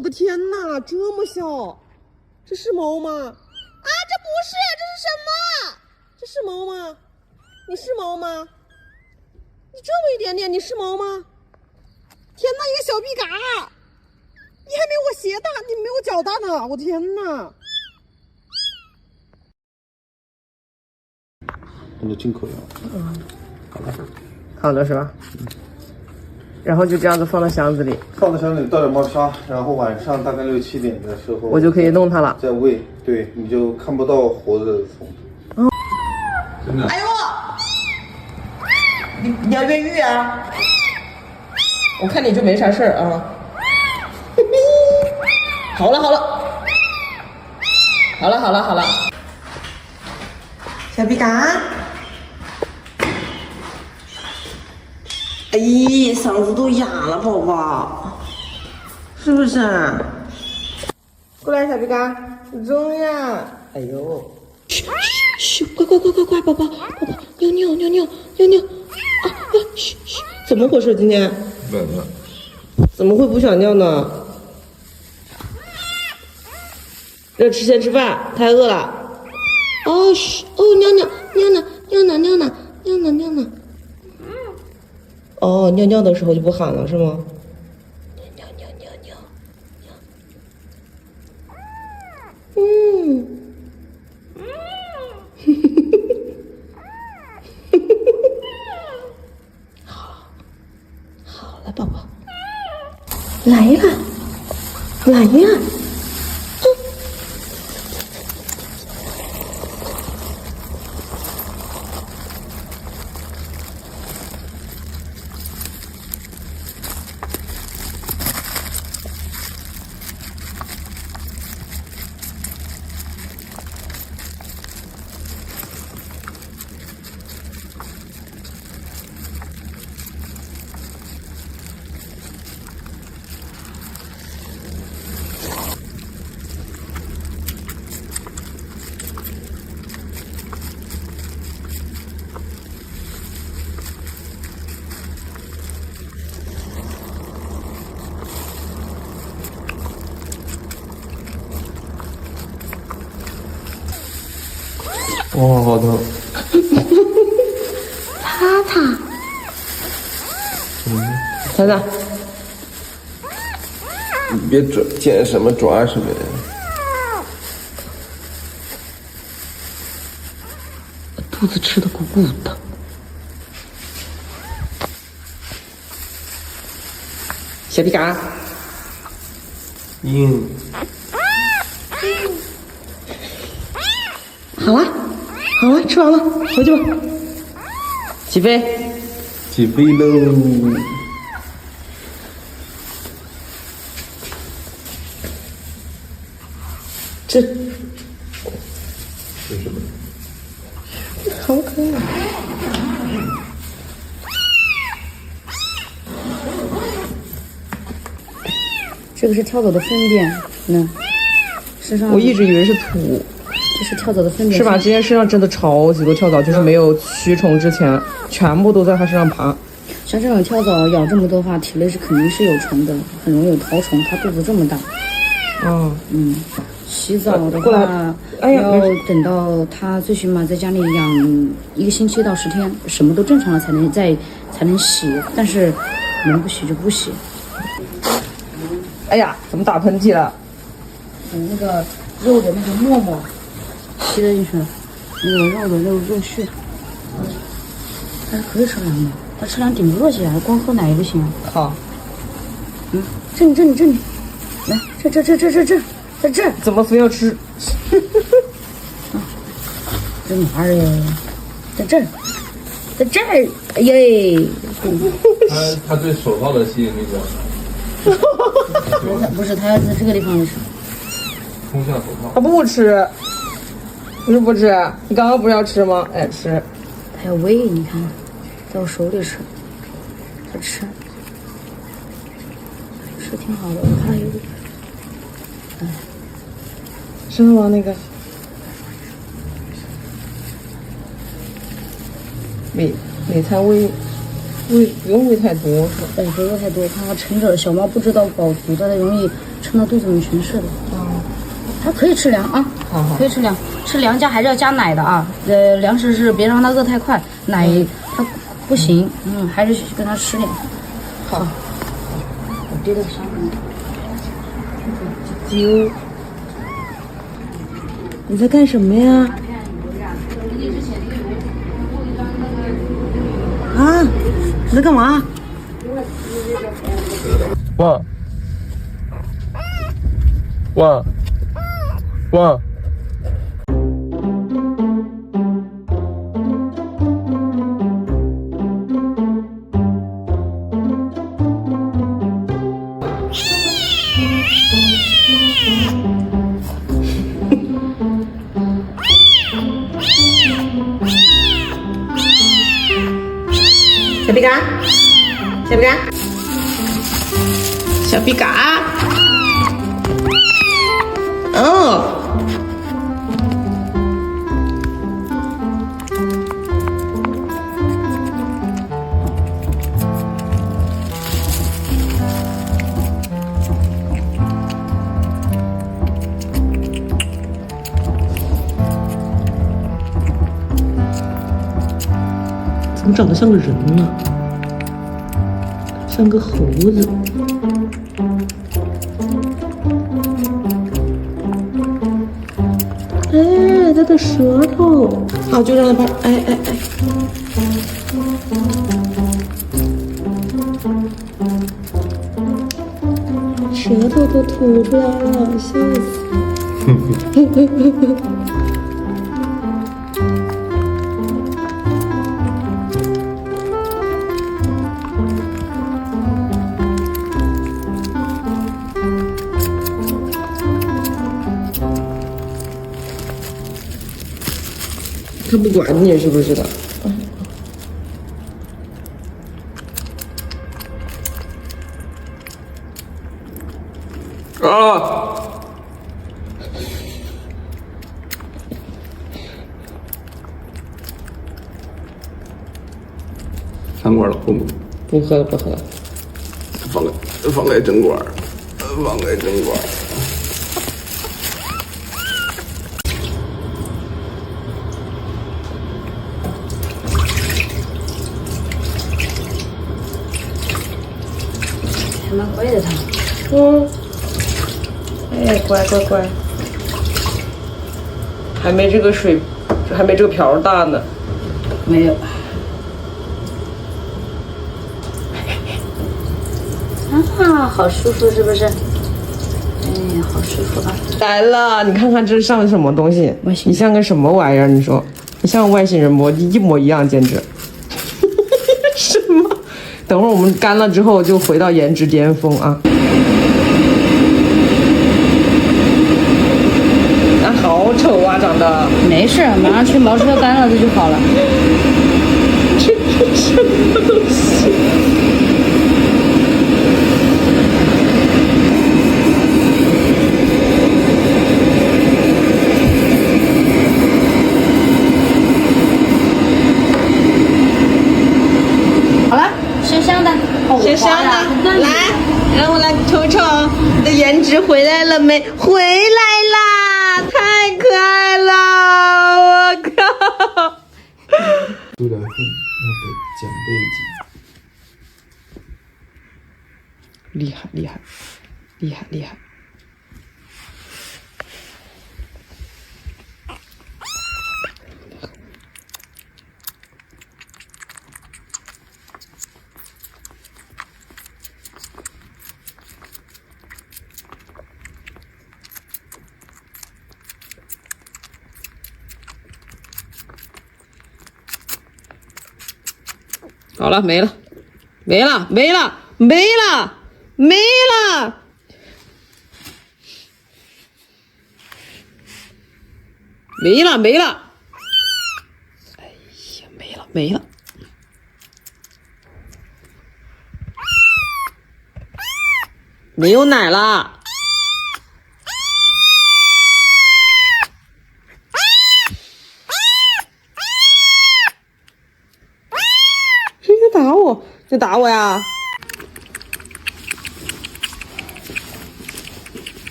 我的天哪，这么小，这是猫吗？啊，这不是，这是什么？这是猫吗？你是猫吗？你这么一点点，你是猫吗？天哪，一个小逼嘎，你还没我鞋大，你没我脚大呢，我天哪！那就进口药。好了。好了是吧？然后就这样子放到箱子里，放到箱子里倒点猫砂，然后晚上大概6、7点的时候，我就可以弄它了。再喂，对，你就看不到活着的虫子。哦，真的。哎呦，你要越狱啊？我看你就没啥事儿啊。好了好了，好了好了好了，小比嘎。哎，嗓子都哑了，宝宝，是不是？过来，小皮嘎，中呀！哎呦，嘘嘘，快快快快快，宝宝宝宝，尿尿尿尿尿尿啊！嘘嘘，怎么回事？今天冷了，怎么会不想尿呢？要先吃饭，太饿了。哦嘘，哦尿尿尿呢尿呢尿呢尿呢尿呢。哦，尿尿的时候就不喊了是吗？尿尿尿尿尿。好了，宝宝，来呀，来呀。哇，好疼！擦擦，擦擦，你别捡什么抓什么呀！肚子吃的鼓鼓的。小皮嘎，好了，好了，吃完了，回去吧。起飞，起飞喽！这是什么？好可爱。这个是跳蚤的粪便，身上我一直以为是土，这是跳蚤的粪便，是吧？今天身上真的超级多跳蚤，就是没有驱虫之前，全部都在它身上爬。像这种跳蚤咬这么多的话，体内是肯定是有虫的，很容易有绦虫。它肚子这么大，洗澡的话，要等到它最起码在家里养1个星期到10天，什么都正常了才能洗，但是能不洗就不洗。哎呀，怎么打喷嚏了？那个肉的那个沫沫吸了进去了，那个肉的肉絮，还是可以吃凉的，但吃凉顶不住起来，光喝奶也不行。靠！这里，来，这，怎么非要吃？这哪儿呀？在这儿，哎耶！他对手套的吸引力比较强。不是，他要在这个地方吃。冲向手套。他不吃，你是不吃？你刚刚不是要吃吗？哎，吃。他要喂，你看，在我手里吃，他吃挺好的，我看有点。是吗？那个每餐喂不用喂太多，不用太多，看它撑着，小猫不知道饱足，它容易撑到肚子里全是的。它可以吃粮啊，好可以吃粮，吃粮还是要加奶的啊。粮食是别让它饿太快，奶它不行，还是跟它吃点。好，我滴到上面。啾，你在干什么呀？啊，你在干嘛？汪汪汪！小皮嘎，小皮嘎，小皮嘎。哦。怎么长得像个人呢？像个猴子。哎，它的舌头。好，就让它把，哎。舌头都吐出来了，笑死！他不管你是不是的？啊！餐馆了，不喝了，不喝了。放开针管，放开针管。还蛮乖的它。哎，乖，还没这个瓢大呢。没有。啊，好舒服是不是？哎，好舒服啊！来了，你看看这上面什么东西？外星人你像个什么玩意儿？你说，你像个外星人不？一模一样，简直。什么？等会儿我们干了之后就回到颜值巅峰啊！啊，好丑啊，长得。没事，马上去毛车干了，这就好了。这是什么东西？好了，香香的，香香的，来，让我来瞅瞅你的颜值回来了没？回来啦，太可爱了，我靠！有点分，要给减背脊。厉害，厉害，厉害，厉害！好了，没了，没了，没了，没了，没了，没了，没了！哎呀，没了，没了！没有奶了！谁在打我？在打我呀！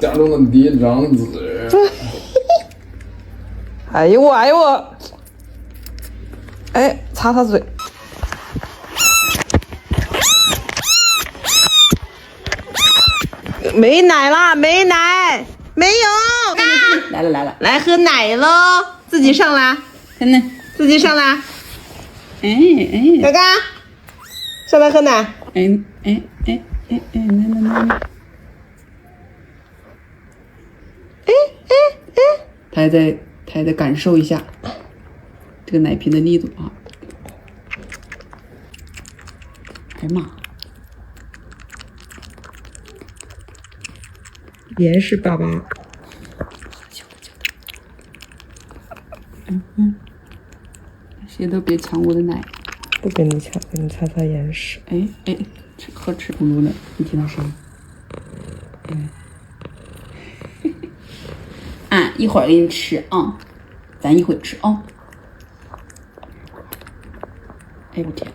家中的嫡长子。哎呦我，哎呦我，哎，擦擦嘴。没奶啦，没奶，没有。来了来了，来喝奶喽，自己上来，看呢，自己上来。哎哥哥，上来喝奶。哎，来，他还在感受一下这个奶瓶的力度啊！哎呀妈！严实爸爸。谁都别抢我的奶！不跟你抢，给你擦擦眼屎。哎，吃不噜呢，你听到声音？一会儿给你吃啊，咱一会儿吃啊。哎我天！